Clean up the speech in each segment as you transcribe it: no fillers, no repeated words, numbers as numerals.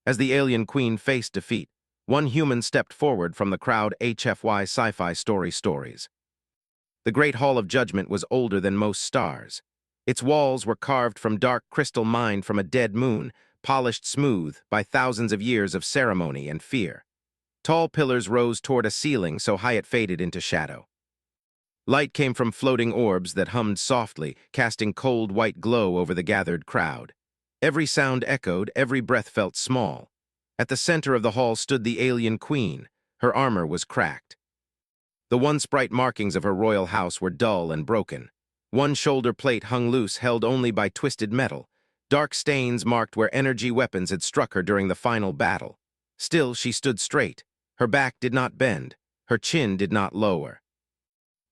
As the alien queen faced defeat, one human stepped forward from the crowd. HFY Sci-Fi Stories. The Great Hall of Judgment was older than most stars. Its walls were carved from dark crystal mined from a dead moon, polished smooth by thousands of years of ceremony and fear. Tall pillars rose toward a ceiling so high it faded into shadow. Light came from floating orbs that hummed softly, casting cold white glow over the gathered crowd. Every sound echoed, every breath felt small. At the center of the hall stood the alien queen. Her armor was cracked. The once bright markings of her royal house were dull and broken. One shoulder plate hung loose, held only by twisted metal. Dark stains marked where energy weapons had struck her during the final battle. Still, she stood straight. Her back did not bend. Her chin did not lower.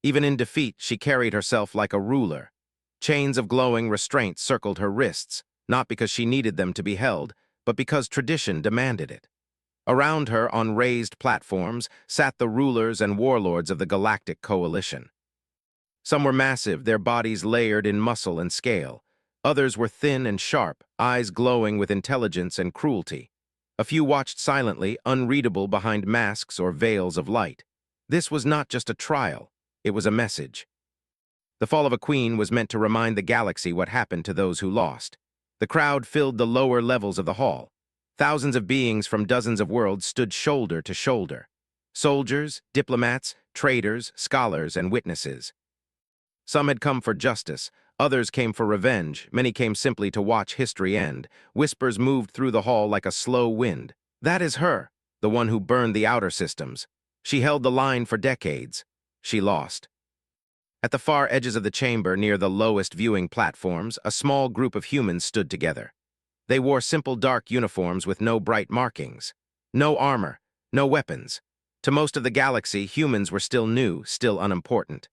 Even in defeat, she carried herself like a ruler. Chains of glowing restraint circled her wrists, not because she needed them to be held, but because tradition demanded it. Around her, on raised platforms, sat the rulers and warlords of the Galactic Coalition. Some were massive, their bodies layered in muscle and scale. Others were thin and sharp, eyes glowing with intelligence and cruelty. A few watched silently, unreadable behind masks or veils of light. This was not just a trial, it was a message. The fall of a queen was meant to remind the galaxy what happened to those who lost. The crowd filled the lower levels of the hall. Thousands of beings from dozens of worlds stood shoulder to shoulder. Soldiers, diplomats, traders, scholars, and witnesses. Some had come for justice, others came for revenge, many came simply to watch history end. Whispers moved through the hall like a slow wind. That is her, the one who burned the outer systems. She held the line for decades. She lost. At the far edges of the chamber, near the lowest viewing platforms, a small group of humans stood together. They wore simple dark uniforms with no bright markings. No armor, no weapons. To most of the galaxy, humans were still new, still unimportant.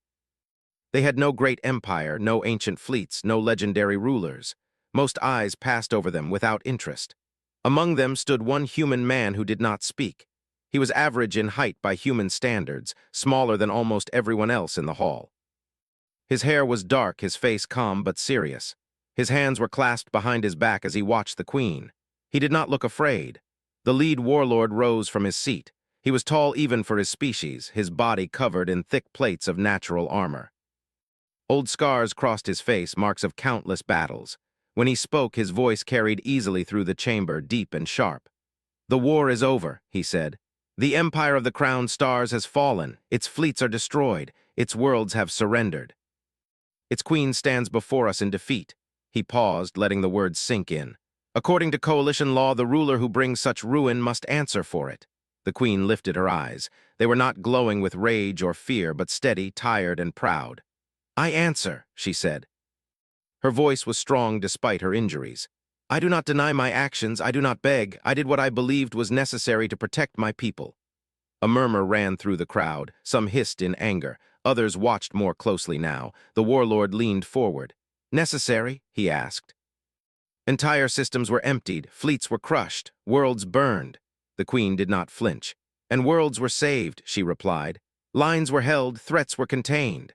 They had no great empire, no ancient fleets, no legendary rulers. Most eyes passed over them without interest. Among them stood one human man who did not speak. He was average in height by human standards, smaller than almost everyone else in the hall. His hair was dark, his face calm but serious. His hands were clasped behind his back as he watched the queen. He did not look afraid. The lead warlord rose from his seat. He was tall even for his species, his body covered in thick plates of natural armor. Old scars crossed his face, marks of countless battles. When he spoke, his voice carried easily through the chamber, deep and sharp. "The war is over," he said. "The empire of the crowned stars has fallen. Its fleets are destroyed. Its worlds have surrendered. Its queen stands before us in defeat." He paused, letting the words sink in. "According to coalition law, the ruler who brings such ruin must answer for it." The queen lifted her eyes. They were not glowing with rage or fear, but steady, tired, and proud. "I answer," she said. Her voice was strong despite her injuries. "I do not deny my actions, I do not beg. I did what I believed was necessary to protect my people." A murmur ran through the crowd. Some hissed in anger. Others watched more closely now. The warlord leaned forward. "Necessary?" he asked. Entire systems were emptied, fleets were crushed, worlds burned. The queen did not flinch. "And worlds were saved," she replied. "Lines were held, threats were contained."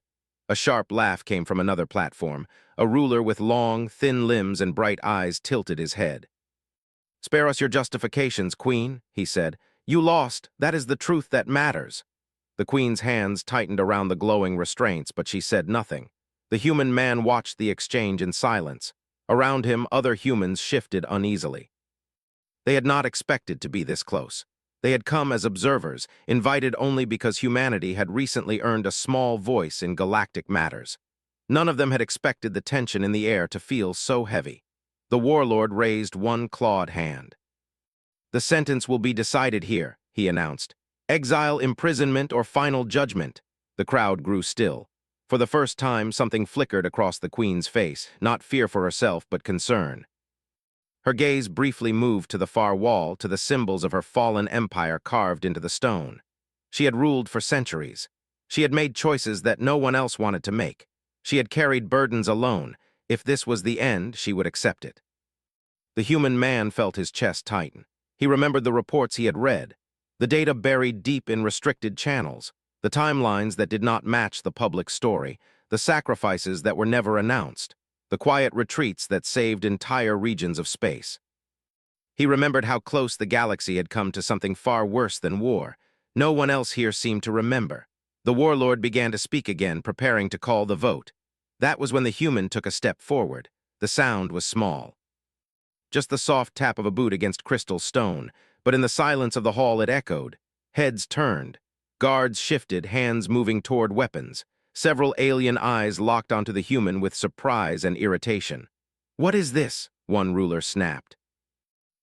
A sharp laugh came from another platform. A ruler with long, thin limbs and bright eyes tilted his head. "Spare us your justifications, Queen," he said. "You lost. That is the truth that matters." The queen's hands tightened around the glowing restraints, but she said nothing. The human man watched the exchange in silence. Around him, other humans shifted uneasily. They had not expected to be this close. They had come as observers, invited only because humanity had recently earned a small voice in galactic matters. None of them had expected the tension in the air to feel so heavy. The warlord raised one clawed hand. "The sentence will be decided here," he announced. "Exile, imprisonment, or final judgment." The crowd grew still. For the first time, something flickered across the queen's face, not fear for herself, but concern. Her gaze briefly moved to the far wall, to the symbols of her fallen empire carved into the stone. She had ruled for centuries. She had made choices that no one else wanted to make. She had carried burdens alone. If this was the end, she would accept it. The human man felt his chest tighten. He remembered the reports he had read, the data buried deep in restricted channels, the timelines that did not match the public story, the sacrifices that were never announced, the quiet retreats that saved entire regions of space. He remembered how close the galaxy had come to something far worse than war. No one else here seemed to remember. The warlord began to speak again, preparing to call the vote. That was when the human took a step forward. The sound was small, just the soft tap of a boot against crystal stone, but in the silence of the hall it echoed. Heads turned. Guards shifted, hands moving toward weapons. Several alien eyes locked onto the human with surprise and irritation. "What is this?" one ruler snapped.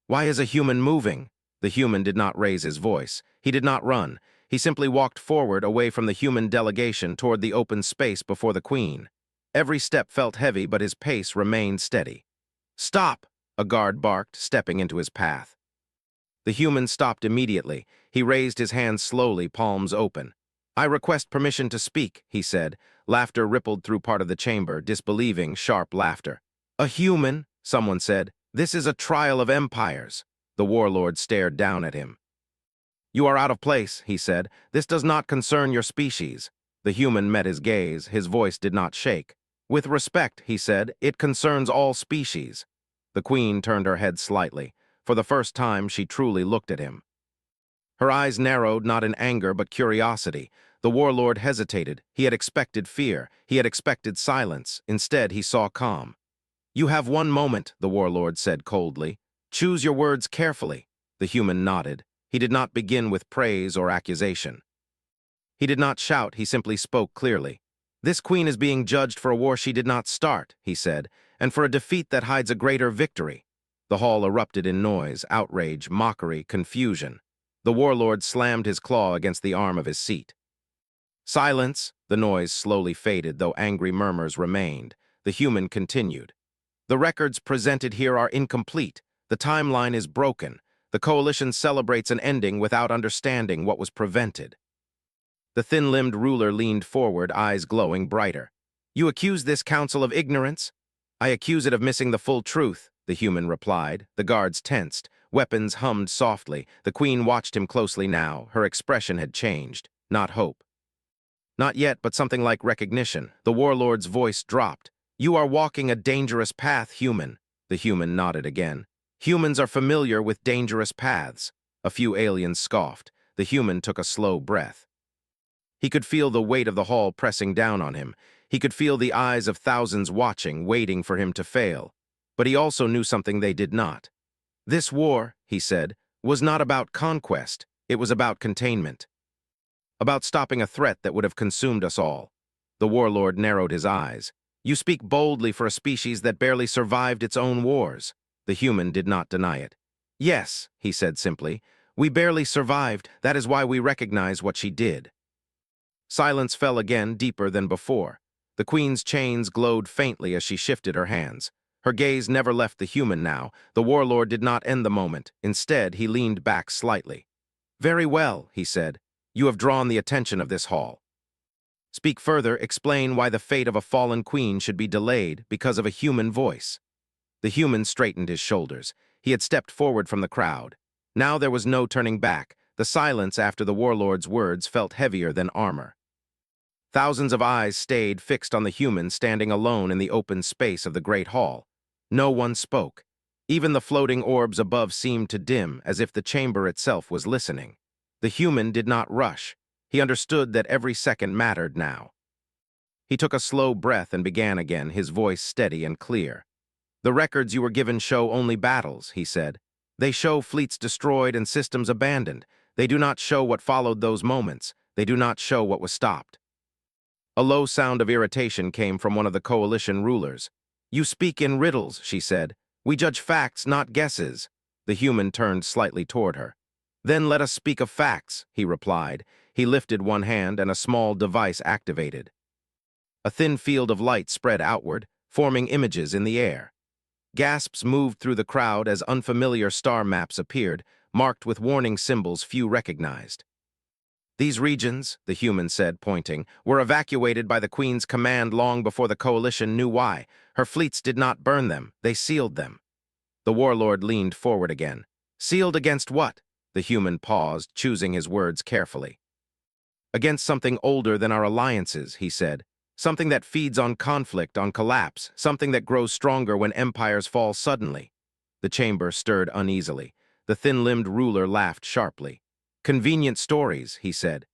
"Why is a human moving?" The human did not raise his voice. He did not run. He simply walked forward away from the human delegation toward the open space before the queen. Every step felt heavy, but his pace remained steady. "Stop!" a guard barked, stepping into his path. The human stopped immediately. He raised his hands slowly, palms open. "I request permission to speak," he said. Laughter rippled through part of the chamber, disbelieving, sharp laughter. "A human?" someone said. "This is a trial of empires." The warlord stared down at him. "You are out of place," he said. "This does not concern your species." The human met his gaze. His voice did not shake. "With respect," he said, "it concerns all species." The queen turned her head slightly. For the first time, she truly looked at him. Her eyes narrowed, not in anger but curiosity. The warlord hesitated. He had expected fear. He had expected silence. Instead, he saw calm. "You have one moment," the warlord said coldly. "Choose your words carefully." The human nodded. He did not begin with praise or accusation. He did not shout. He simply spoke clearly. "This queen is being judged for a war she did not start," he said, "and for a defeat that hides a greater victory." The hall erupted in noise, outrage, mockery, confusion. The warlord slammed his claw against the arm of his seat. "Silence!" The noise slowly faded, though angry murmurs remained. The human continued. "The records presented here are incomplete. The timeline is broken. The coalition celebrates an ending without understanding what was prevented." The thin-limbed ruler leaned forward, eyes glowing brighter. "You accuse this council of ignorance?" "I accuse it of missing the full truth," the human replied. The guards tensed. Weapons hummed softly. The queen watched him closely now. Her expression had changed. Not hope. Not yet, but something like recognition. The warlord's voice dropped. "You are walking a dangerous path, human." The human nodded again. "Humans are familiar with dangerous paths." A few aliens scoffed. The human took a slow breath. He could feel the weight of the hall pressing down on him. He could feel the eyes of thousands watching, waiting for him to fail. But he also knew something they did not. "This war," he said, "was not about conquest. It was about containment. About stopping a threat that would have consumed us all." The warlord narrowed his eyes. "You speak boldly for a species that barely survived its own wars." The human did not deny it. "Yes," he said simply, "we barely survived. That is why we recognize what she did." Silence fell again, deeper than before. The queen's chains glowed faintly as she shifted her hands. Her gaze never left the human now. The warlord did not end the moment. Instead, he leaned back slightly. "Very well," he said. "You have drawn the attention of this hall. Speak further, explain why the fate of a fallen queen should be delayed because of a human voice." The human straightened his shoulders. He had stepped forward from the crowd. Now there was no turning back. The silence after the warlord's words felt heavier than armor. Thousands of eyes stayed fixed on the human standing alone in the open space of the great hall. No one spoke. Even the floating orbs above seemed to dim, as if the chamber itself was listening. The human did not rush. He understood that every second mattered now. He took a slow breath and began again, his voice steady and clear. "The records you were given show only battles," he said. "They show fleets destroyed and systems abandoned. They do not show what followed those moments. They do not show what was stopped." A low sound of irritation came from one of the coalition rulers. "You speak in riddles," she said. "We judge facts, not guesses." The human turned slightly toward her. "Then let us speak of facts," he replied. He lifted one hand and a small device activated. A thin field of light spread outward, forming images in the air. Gasps moved through the crowd as unfamiliar star maps appeared, marked with warning symbols few recognized. "These regions," the human said, pointing, "were evacuated by the Queen's command long before the coalition knew why. Her fleets did not burn them, they sealed them." The warlord leaned forward again. "Sealed against what?" The human paused, choosing his words carefully. "Against something older than our alliances," he said. "Something that feeds on conflict, on collapse, something that grows stronger when empires fall suddenly." The chamber stirred uneasily. The thin-limbed ruler laughed sharply. "Convenient stories," he said.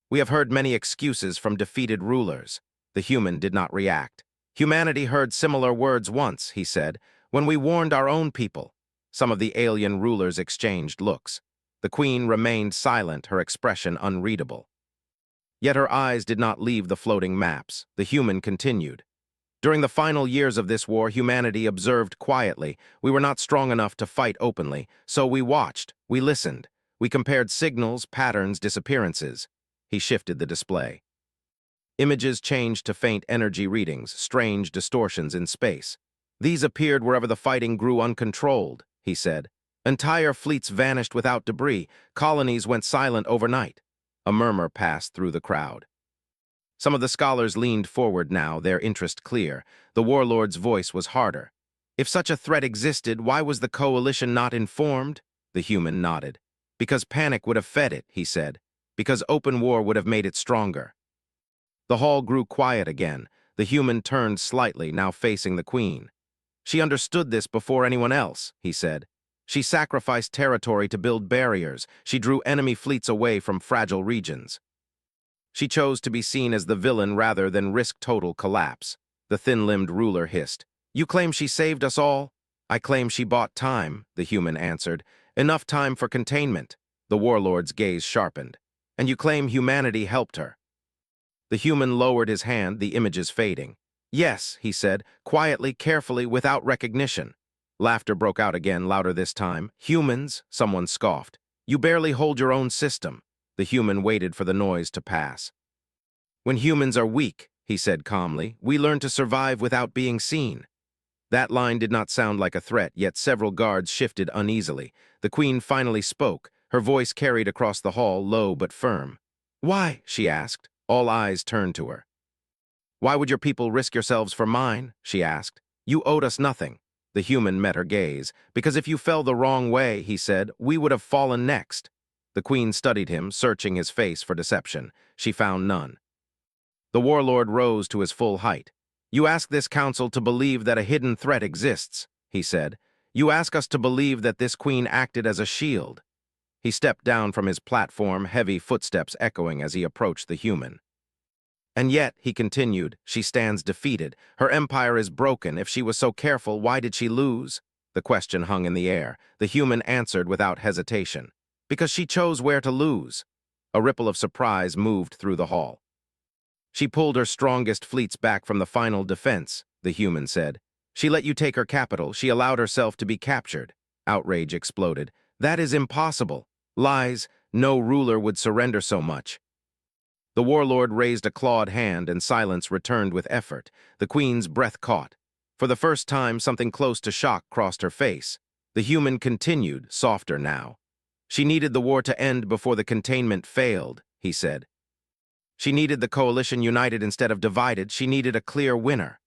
"We have heard many excuses from defeated rulers." The human did not react. "Humanity heard similar words once," he said, "when we warned our own people." Some of the alien rulers exchanged looks. The queen remained silent, her expression unreadable. Yet her eyes did not leave the floating maps. The human continued. "During the final years of this war, humanity observed quietly. We were not strong enough to fight openly, so we watched, we listened. We compared signals, patterns, disappearances." He shifted the display. Images changed to faint energy readings, strange distortions in space. "These appeared wherever the fighting grew uncontrolled," he said. "Entire fleets vanished without debris. Colonies went silent overnight." A murmur passed through the crowd. Some of the scholars leaned forward now, their interest clear. The warlord's voice was harder. "If such a threat existed, why was the coalition not informed?" The human nodded. "Because panic would have fed it," he said. "Because open war would have made it stronger." The hall grew quiet again. The human turned slightly, now facing the queen. "She understood this before anyone else," he said. "She sacrificed territory to build barriers. She drew enemy fleets away from fragile regions. She chose to be seen as the villain rather than risk total collapse." The thin-limbed ruler hissed. "You claim she saved us all?" "I claim she bought time," the human answered. "Enough time for containment." The warlord's gaze sharpened. "And you claim humanity helped her?" The human lowered his hand, the images fading. "Yes," he said, quietly, carefully, without recognition. Laughter broke out again, louder this time. "Humans," someone scoffed. "You barely hold your own system." The human waited for the noise to pass. "When humans are weak," he said calmly, "we learn to survive without being seen." That line did not sound like a threat, yet several guards shifted uneasily. The queen finally spoke. Her voice carried across the hall, low but firm. "Why?" she asked. All eyes turned to her. "Why would your people risk yourselves for mine?" she asked. "You owed us nothing." The human met her gaze. "Because if you fell the wrong way," he said, "we would have fallen next." The queen studied him, searching his face for deception. She found none. The warlord rose to his full height. "You ask this council to believe that a hidden threat exists," he said. "You ask us to believe that this queen acted as a shield." He stepped down from his platform, heavy footsteps echoing as he approached the human. "And yet," he continued, "she stands defeated. Her empire is broken. If she was so careful, why did she lose?" The question hung in the air. The human answered without hesitation. "Because she chose where to lose." A ripple of surprise moved through the hall. "She pulled her strongest fleets back from the final defense," the human said. "She let you take her capital. She allowed herself to be captured." Outrage exploded. "That is impossible." "Lies. No ruler would surrender so much." The warlord raised a clawed hand, and silence returned with effort. The queen's breath caught. For the first time, something close to shock crossed her face. The human continued, softer now. "She needed the war to end before the containment failed," he said. "She needed the coalition united instead of divided. She needed a clear winner."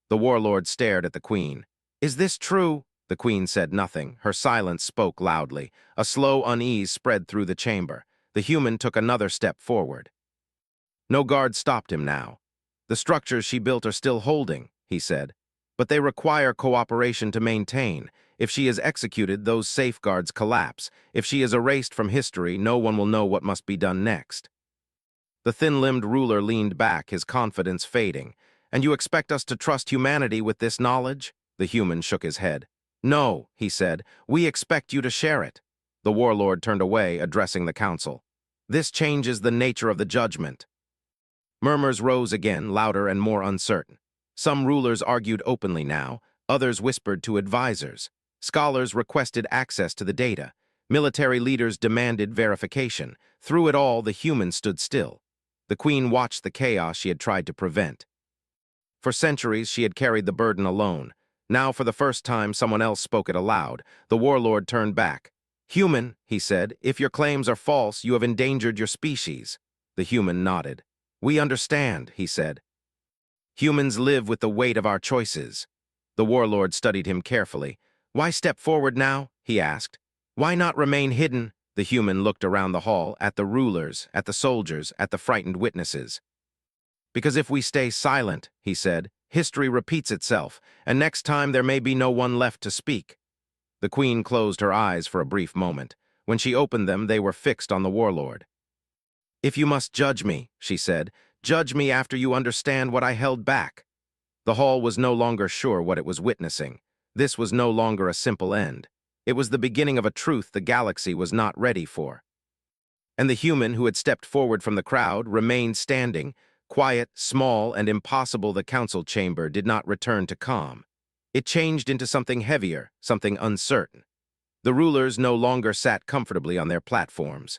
The warlord stared at the queen. "Is this true?" The queen said nothing. Her silence spoke loudly. A slow unease spread through the chamber. The human took another step forward. No guard stopped him now. "The structures she built are still holding," he said. "But they require cooperation to maintain. If she is executed, those safeguards collapse. If she is erased from history, no one will know what must be done next." The thin-limbed ruler leaned back, his confidence fading. "And you expect us to trust humanity with this knowledge?" The human shook his head. "No," he said, "we expect you to share it." The warlord turned away, addressing the council. "This changes the nature of the judgment." Murmurs rose again, louder and more uncertain. Some rulers argued openly now, others whispered to advisors. Scholars requested access to the data. Military leaders demanded verification. Through it all, the human stood still. The queen watched the chaos she had tried to prevent. For centuries, she had carried the burden alone. Now, for the first time, someone else spoke it aloud. The warlord turned back. "Human," he said, "if your claims are false, you have endangered your species." The human nodded. "We understand," he said. "Humans live with the weight of our choices." The warlord studied him carefully. "Why step forward now?" he asked. "Why not remain hidden?" The human looked around the hall, at the rulers, at the soldiers, at the frightened witnesses. "Because if we stay silent," he said, "history repeats itself, and next time there may be no one left to speak." The queen closed her eyes for a brief moment. When she opened them, they were fixed on the warlord. "If you must judge me," she said, "judge me after you understand what I held back." The hall was no longer sure what it was witnessing. This was no longer a simple end. It was the beginning of a truth the galaxy was not ready for. And the human who had stepped forward from the crowd remained standing. Quiet, small, and impossible, the council chamber did not return to calm. It changed into something heavier, something uncertain. The rulers no longer sat comfortably on their platforms.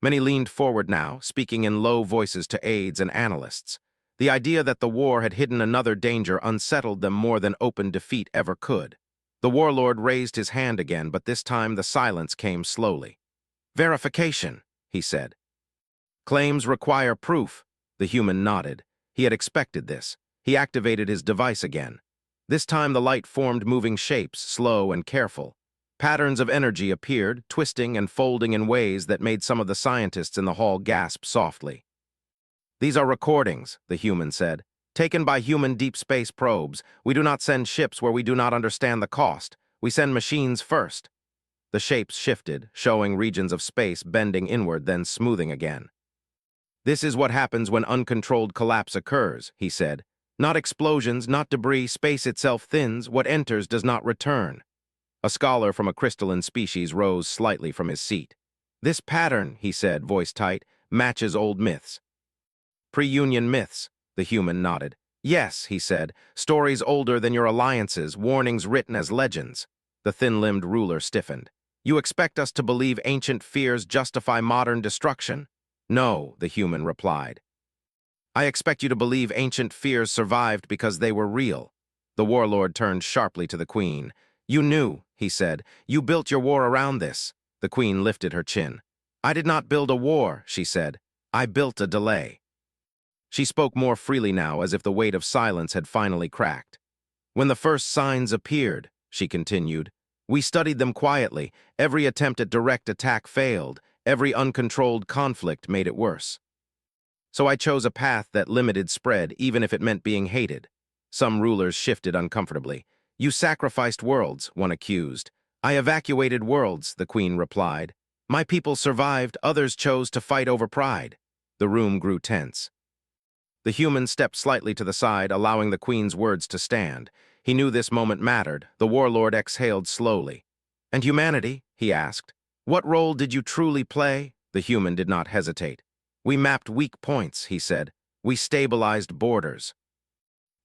Many leaned forward now, speaking in low voices to aides and analysts. The idea that the war had hidden another danger unsettled them more than open defeat ever could. The warlord raised his hand again, but this time the silence came slowly. "Verification," he said. "Claims require proof." The human nodded. He had expected this. He activated his device again. This time the light formed moving shapes, slow and careful. Patterns of energy appeared, twisting and folding in ways that made some of the scientists in the hall gasp softly. "These are recordings," the human said, "taken by human deep space probes. We do not send ships where we do not understand the cost. We send machines first." The shapes shifted, showing regions of space bending inward, then smoothing again. "This is what happens when uncontrolled collapse occurs," he said. "Not explosions, not debris, space itself thins. What enters does not return." A scholar from a crystalline species rose slightly from his seat. "This pattern," he said, voice tight, "matches old myths." "Pre-Union myths," the human nodded. "Yes," he said, "stories older than your alliances, warnings written as legends." The thin-limbed ruler stiffened. "You expect us to believe ancient fears justify modern destruction?" "No," the human replied. "I expect you to believe ancient fears survived because they were real." The warlord turned sharply to the queen. "You knew," he said. "You built your war around this." The queen lifted her chin. "I did not build a war," she said. "I built a delay." She spoke more freely now, as if the weight of silence had finally cracked. "When the first signs appeared," she continued, "we studied them quietly. Every attempt at direct attack failed. Every uncontrolled conflict made it worse. So I chose a path that limited spread, even if it meant being hated." Some rulers shifted uncomfortably. "You sacrificed worlds," one accused. "I evacuated worlds," the queen replied. "My people survived, others chose to fight over pride." The room grew tense. The human stepped slightly to the side, allowing the queen's words to stand. He knew this moment mattered. The warlord exhaled slowly. "And humanity?" he asked. "What role did you truly play?" The human did not hesitate. "We mapped weak points," he said. "We stabilized borders.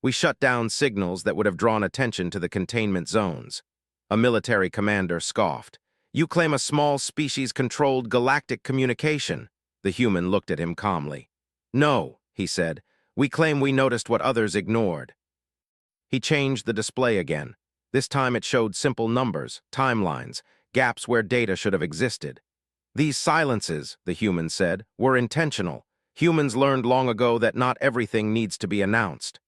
We shut down signals that would have drawn attention to the containment zones." A military commander scoffed. "You claim a small species controlled galactic communication." The human looked at him calmly. "No," he said. "We claim we noticed what others ignored." He changed the display again. This time it showed simple numbers, timelines, gaps where data should have existed. "These silences," the human said, "were intentional. Humans learned long ago that not everything needs to be announced."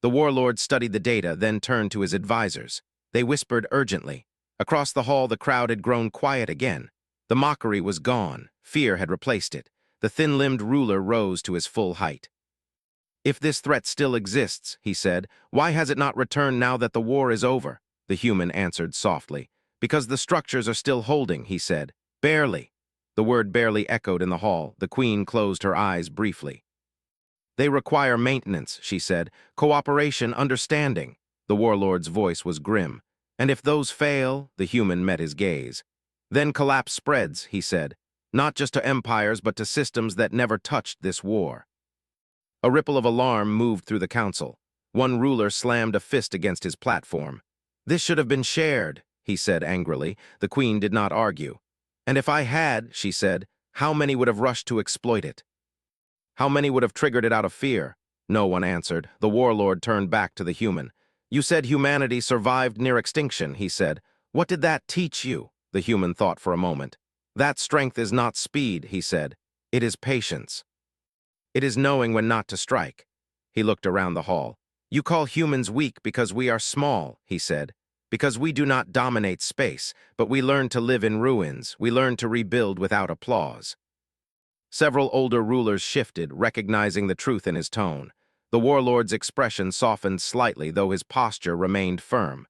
The warlord studied the data, then turned to his advisors. They whispered urgently. Across the hall, the crowd had grown quiet again. The mockery was gone. Fear had replaced it. The thin-limbed ruler rose to his full height. "If this threat still exists," he said, "why has it not returned now that the war is over?" The human answered softly. "Because the structures are still holding," he said. "Barely." The word barely echoed in the hall. The queen closed her eyes briefly. "They require maintenance," she said. "Cooperation, understanding." The warlord's voice was grim. "And if those fail," the human met his gaze. "Then collapse spreads," he said. "Not just to empires, but to systems that never touched this war." A ripple of alarm moved through the council. One ruler slammed a fist against his platform. "This should have been shared," he said angrily. The queen did not argue. "And if I had," she said, "how many would have rushed to exploit it? How many would have triggered it out of fear?" No one answered. The warlord turned back to the human. "You said humanity survived near extinction," he said. "What did that teach you?" The human thought for a moment. "That strength is not speed," he said. "It is patience. It is knowing when not to strike." He looked around the hall. "You call humans weak because we are small," he said. "Because we do not dominate space, but we learn to live in ruins. We learn to rebuild without applause." Several older rulers shifted, recognizing the truth in his tone. The warlord's expression softened slightly, though his posture remained firm.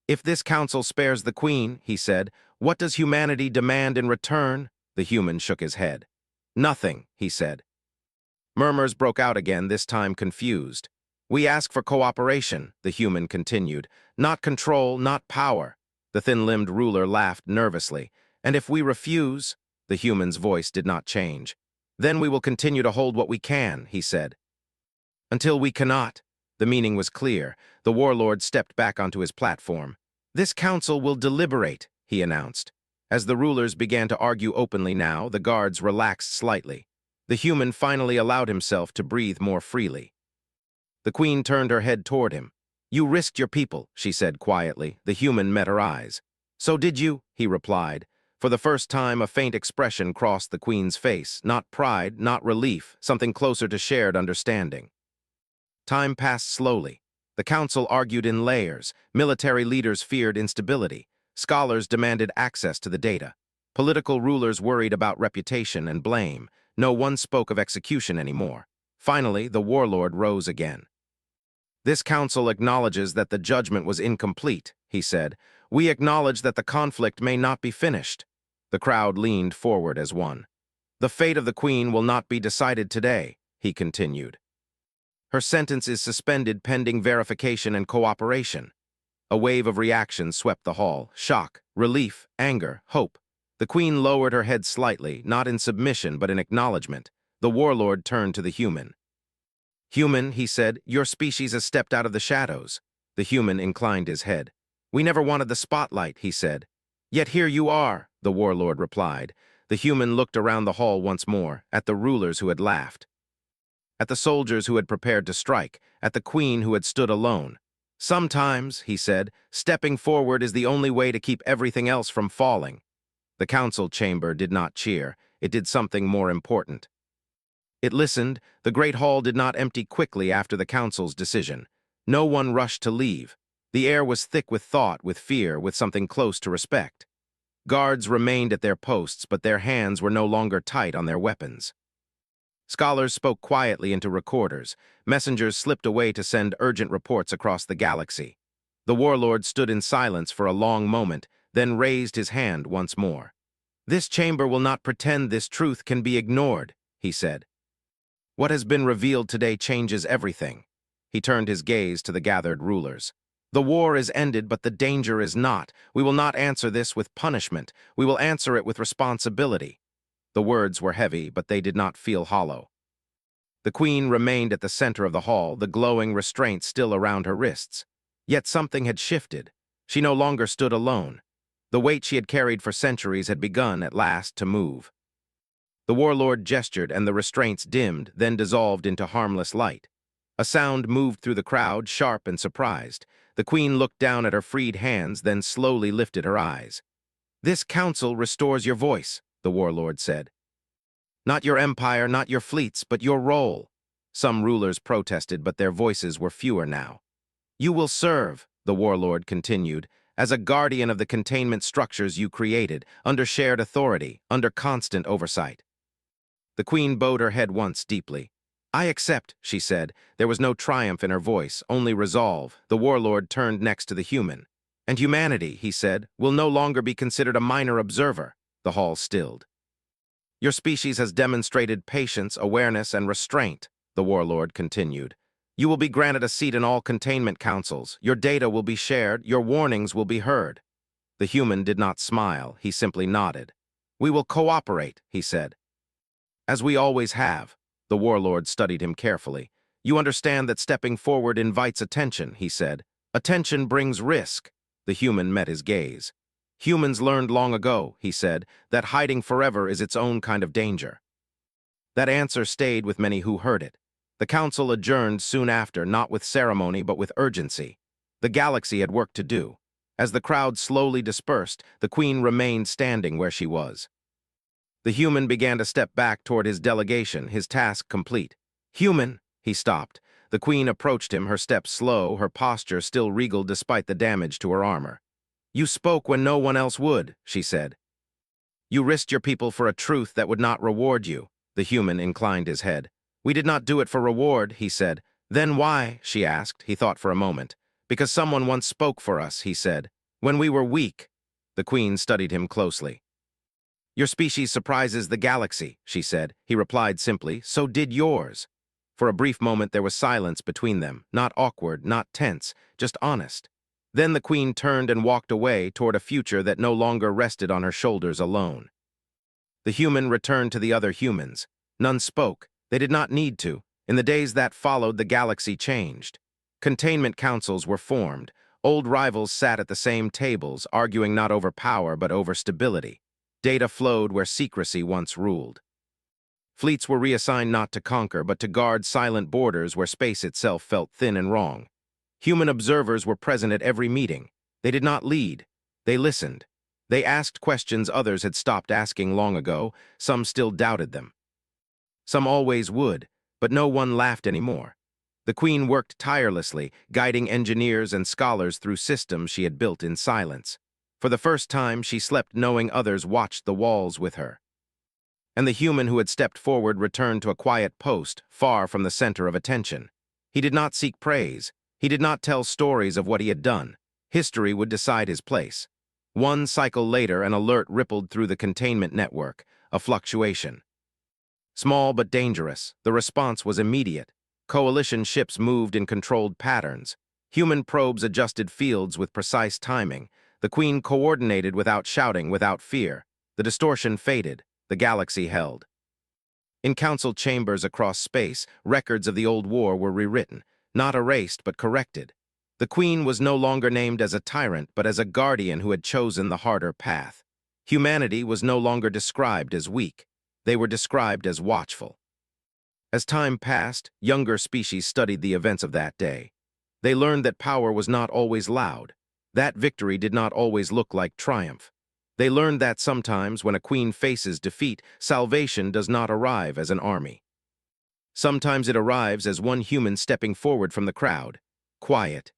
If this council spares the queen, he said, what does humanity demand in return? The human shook his head. Nothing, he said. Murmurs broke out again, this time confused. We ask for cooperation, the human continued. Not control, not power. The thin-limbed ruler laughed nervously. And if we refuse? The human's voice did not change. Then we will continue to hold what we can, he said. Until we cannot. The meaning was clear. The warlord stepped back onto his platform. This council will deliberate, he announced. As the rulers began to argue openly now, the guards relaxed slightly. The human finally allowed himself to breathe more freely. The queen turned her head toward him. You risked your people, she said quietly. The human met her eyes. So did you, he replied. For the first time, a faint expression crossed the queen's face. Not pride, not relief, something closer to shared understanding. Time passed slowly. The council argued in layers. Military leaders feared instability. Scholars demanded access to the data. Political rulers worried about reputation and blame. No one spoke of execution anymore. Finally, the warlord rose again. This council acknowledges that the judgment was incomplete, he said. We acknowledge that the conflict may not be finished. The crowd leaned forward as one. The fate of the queen will not be decided today, he continued. Her sentence is suspended pending verification and cooperation. A wave of reactions swept the hall. Shock, relief, anger, hope. The queen lowered her head slightly, not in submission but in acknowledgement. The warlord turned to the human. Human, he said, your species has stepped out of the shadows. The human inclined his head. We never wanted the spotlight, he said. Yet here you are, the warlord replied. The human looked around the hall once more, at the rulers who had laughed, at the soldiers who had prepared to strike, at the queen who had stood alone. Sometimes, he said, stepping forward is the only way to keep everything else from falling. The council chamber did not cheer. It did something more important. It listened. The great hall did not empty quickly after the council's decision. No one rushed to leave. The air was thick with thought, with fear, with something close to respect. Guards remained at their posts, but their hands were no longer tight on their weapons. Scholars spoke quietly into recorders. Messengers slipped away to send urgent reports across the galaxy. The warlord stood in silence for a long moment, then raised his hand once more. This chamber will not pretend this truth can be ignored, he said. What has been revealed today changes everything. He turned his gaze to the gathered rulers. The war is ended, but the danger is not. We will not answer this with punishment. We will answer it with responsibility. The words were heavy, but they did not feel hollow. The queen remained at the center of the hall, the glowing restraint still around her wrists. Yet something had shifted. She no longer stood alone. The weight she had carried for centuries had begun, at last, to move. The warlord gestured, and the restraints dimmed, then dissolved into harmless light. A sound moved through the crowd, sharp and surprised. The queen looked down at her freed hands, then slowly lifted her eyes. This council restores your voice, the warlord said. Not your empire, not your fleets, but your role. Some rulers protested, but their voices were fewer now. You will serve, the warlord continued, as a guardian of the containment structures you created, under shared authority, under constant oversight. The queen bowed her head once deeply. I accept, she said. There was no triumph in her voice, only resolve. The warlord turned next to the human. And humanity, he said, will no longer be considered a minor observer. The hall stilled. Your species has demonstrated patience, awareness, and restraint, the warlord continued. You will be granted a seat in all containment councils. Your data will be shared. Your warnings will be heard. The human did not smile. He simply nodded. We will cooperate, he said. As we always have. The warlord studied him carefully. You understand that stepping forward invites attention, he said. Attention brings risk. The human met his gaze. Humans learned long ago, he said, that hiding forever is its own kind of danger. That answer stayed with many who heard it. The council adjourned soon after, not with ceremony but with urgency. The galaxy had work to do. As the crowd slowly dispersed, the queen remained standing where she was. The human began to step back toward his delegation, his task complete. Human, he stopped. The queen approached him, her steps slow, her posture still regal despite the damage to her armor. You spoke when no one else would, she said. You risked your people for a truth that would not reward you. The human inclined his head. We did not do it for reward, he said. Then why? She asked. He thought for a moment. Because someone once spoke for us, he said. When we were weak, the queen studied him closely. Your species surprises the galaxy, she said. He replied simply, so did yours. For a brief moment there was silence between them, not awkward, not tense, just honest. Then the queen turned and walked away toward a future that no longer rested on her shoulders alone. The human returned to the other humans. None spoke. They did not need to. In the days that followed, the galaxy changed. Containment councils were formed. Old rivals sat at the same tables, arguing not over power but over stability. Data flowed where secrecy once ruled. Fleets were reassigned not to conquer, but to guard silent borders where space itself felt thin and wrong. Human observers were present at every meeting. They did not lead. They listened. They asked questions others had stopped asking long ago. Some still doubted them. Some always would, but no one laughed anymore. The queen worked tirelessly, guiding engineers and scholars through systems she had built in silence. For the first time, she slept knowing others watched the walls with her. And the human who had stepped forward returned to a quiet post, far from the center of attention. He did not seek praise. He did not tell stories of what he had done. History would decide his place. One cycle later, an alert rippled through the containment network, a fluctuation. Small but dangerous, the response was immediate. Coalition ships moved in controlled patterns. Human probes adjusted fields with precise timing. The queen coordinated without shouting, without fear. The distortion faded. The galaxy held. In council chambers across space, records of the old war were rewritten, not erased but corrected. The queen was no longer named as a tyrant, but as a guardian who had chosen the harder path. Humanity was no longer described as weak. They were described as watchful. As time passed, younger species studied the events of that day. They learned that power was not always loud. That victory did not always look like triumph. They learned that sometimes when a queen faces defeat, salvation does not arrive as an army. Sometimes it arrives as one human stepping forward from the crowd, quiet,